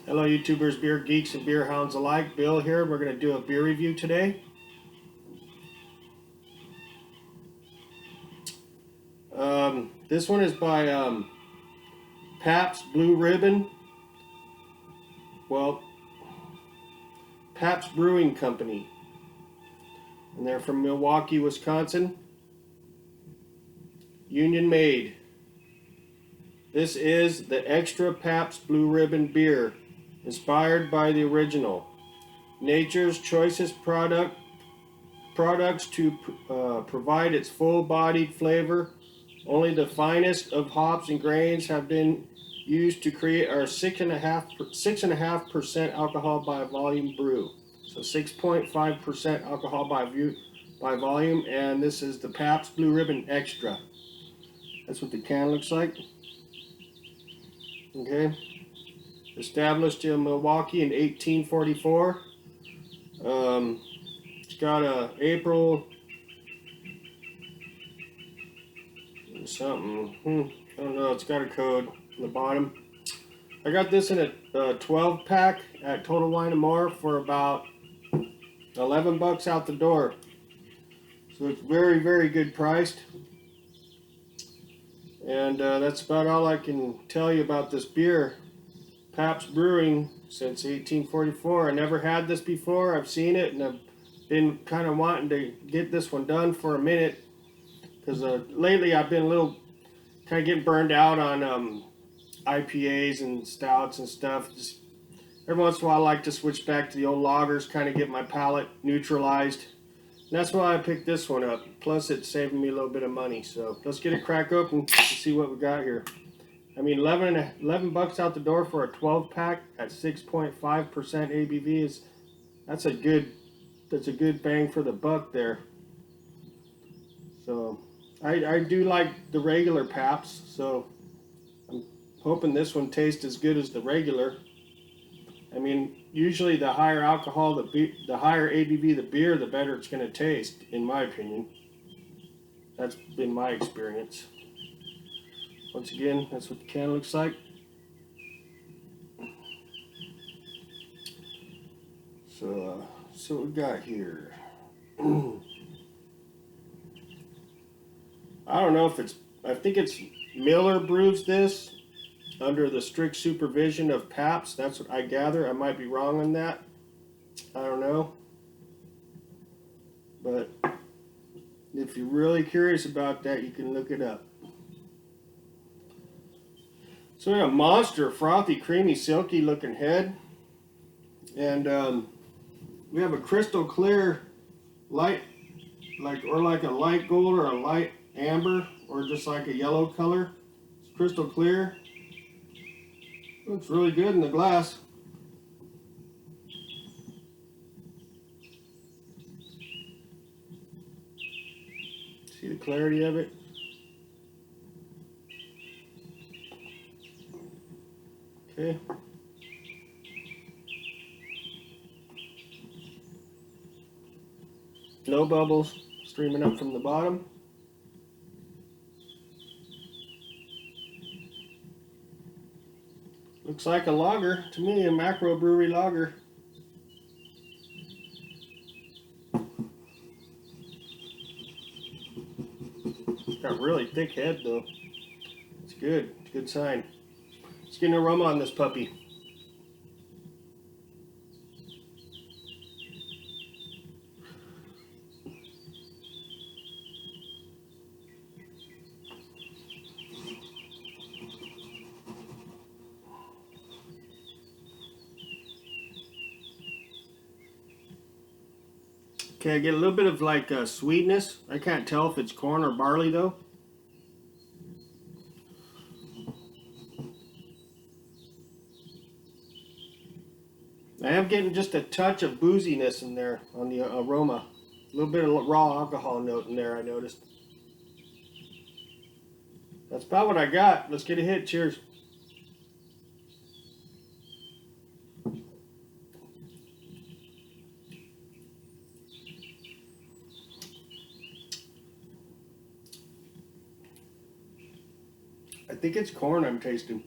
Hello YouTubers, beer geeks, and beer hounds alike. Bill here. We're going to do a beer review today. This one is by Pabst Blue Ribbon. Well, Pabst Brewing Company. And they're from Milwaukee, Wisconsin. Union made. This is the Extra Pabst Blue Ribbon beer, inspired by the original. Nature's choicest products to provide its full-bodied flavor. Only the finest of hops and grains have been used to create our 6.5% alcohol by volume brew. So 6.5% alcohol by volume, and this is the Pabst Blue Ribbon Extra. That's what the can looks like. Okay. Established in Milwaukee in 1844. It's got a April something. I don't know. It's got a code on the bottom. I got this in a 12 pack at Total Wine & More for about $11 out the door. So it's very, very good priced. And that's about all I can tell you about this beer. Pabst Brewing since 1844. I never had this before. I've seen it, and I've been kind of wanting to get this one done for a minute. Because lately I've been a little kind of getting burned out on IPAs and stouts and stuff. Just every once in a while I like to switch back to the old lagers, kind of get my palate neutralized. And that's why I picked this one up. Plus it's saving me a little bit of money. So let's get it cracked open and see what we got here. I mean, $11 out the door for a 12 pack at 6.5% ABV that's a good bang for the buck there. So I do like the regular Pabst, so I'm hoping this one tastes as good as the regular. I mean, usually the higher alcohol, the higher ABV the beer, the better it's going to taste, in my opinion. That's been my experience. Once again, that's what the can looks like. So what we got here. I don't know if I think it's Miller brews this under the strict supervision of Pabst. That's what I gather. I might be wrong on that. I don't know. But if you're really curious about that, you can look it up. So we have a monster, frothy, creamy, silky looking head. And we have a crystal clear light, like a light gold or a light amber, or just like a yellow color. It's crystal clear. Looks really good in the glass. See the clarity of it? Okay. No bubbles streaming up from the bottom. Looks like a lager to me, a macro brewery lager. It's got a really thick head though. It's good. It's a good sign. Let's get an aroma on this puppy. Okay, I get a little bit of like sweetness. I can't tell if it's corn or barley though. I am getting just a touch of booziness in there on the aroma. A little bit of raw alcohol note in there, I noticed. That's about what I got. Let's get a hit. Cheers. I think it's corn I'm tasting.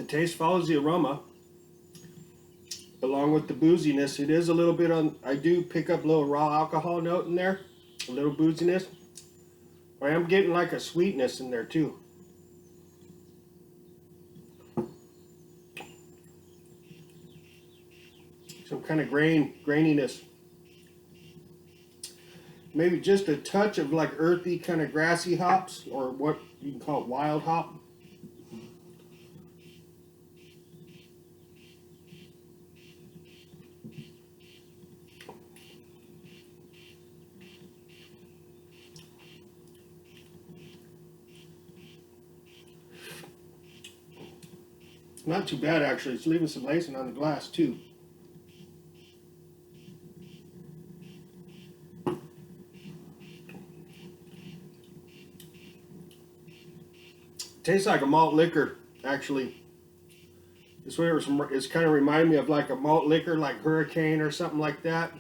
The taste follows the aroma, along with the booziness. It is a little bit on, I do pick up a little raw alcohol note in there, a little booziness. I am getting like a sweetness in there too. Some kind of graininess. Maybe just a touch of like earthy kind of grassy hops, or what you can call it, wild hop. Not too bad actually. It's leaving some lacing on the glass too. Tastes like a malt liquor, actually. This way it's kind of reminding me of like a malt liquor, like Hurricane or something like that.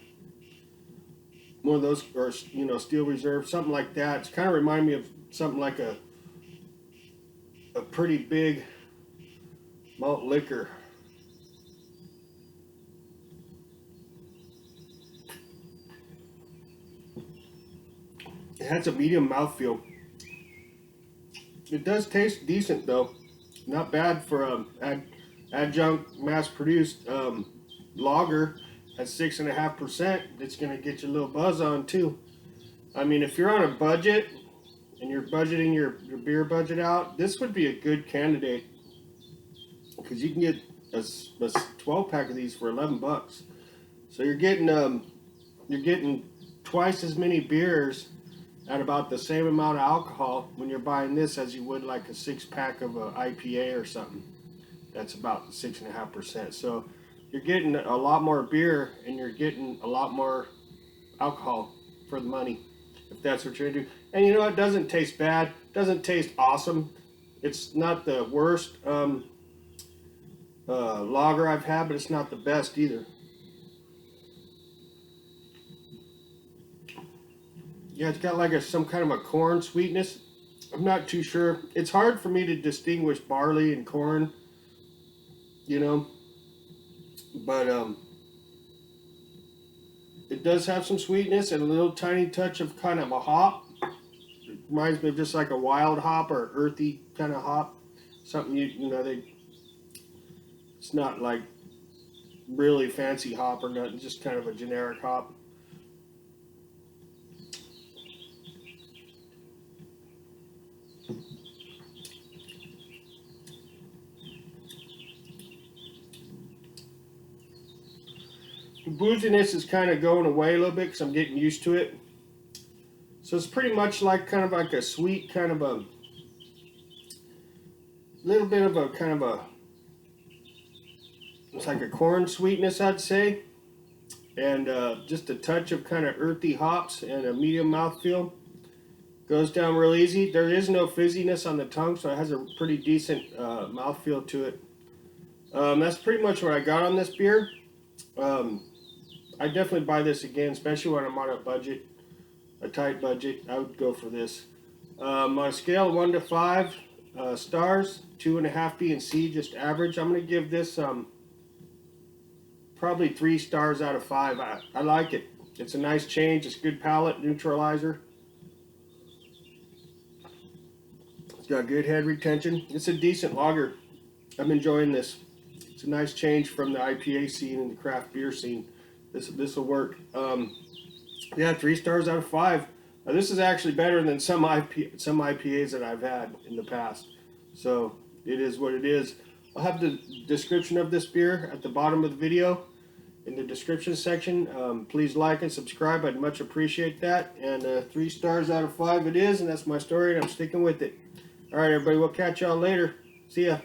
One of those, or you know, Steel Reserve, something like that. It's kind of reminding me of something like a pretty big malt liquor. It has a medium mouthfeel. It does taste decent though. Not bad for adjunct mass-produced lager at 6.5%. It's going to get you a little buzz on too. I mean, if you're on a budget and you're budgeting your beer budget out, this would be a good candidate because you can get a 12-pack of these for $11. So you're getting twice as many beers at about the same amount of alcohol when you're buying this as you would like a 6-pack of a IPA or something. That's about 6.5%. So you're getting a lot more beer and you're getting a lot more alcohol for the money, if that's what you're gonna do. And you know, it doesn't taste bad. It doesn't taste awesome. It's not the worst lager I've had, but it's not the best either. Yeah, it's got like some kind of a corn sweetness. I'm not too sure. It's hard for me to distinguish barley and corn, you know. But it does have some sweetness and a little tiny touch of kind of a hop. It reminds me of just like a wild hop or earthy kind of hop. Something you know, it's not like really fancy hop or nothing, just kind of a generic hop. The booziness is kind of going away a little bit because I'm getting used to it. So it's pretty much like kind of like a sweet kind of a little bit of a kind of a, it's like a corn sweetness, I'd say, and just a touch of kind of earthy hops and a medium mouthfeel. Goes down real easy. There is no fizziness on the tongue, so it has a pretty decent mouthfeel to it. That's pretty much what I got on this beer. I definitely buy this again, especially when I'm on a budget, a tight budget. I would go for this. On a scale of 1 to 5 stars, 2.5 B and C, just average. I'm going to give this probably 3 stars out of 5. I like it. It's a nice change. It's a good palate neutralizer. It's got good head retention. It's a decent lager. I'm enjoying this. It's a nice change from the IPA scene and the craft beer scene. This will work. Yeah, 3 stars out of 5. This is actually better than some IPAs that I've had in the past. So it is what it is. I'll have the description of this beer at the bottom of the video in the description section. Please like and subscribe. I'd much appreciate that. And 3 stars out of 5 it is, and that's my story, and I'm sticking with it. All right, everybody, we'll catch y'all later. See ya.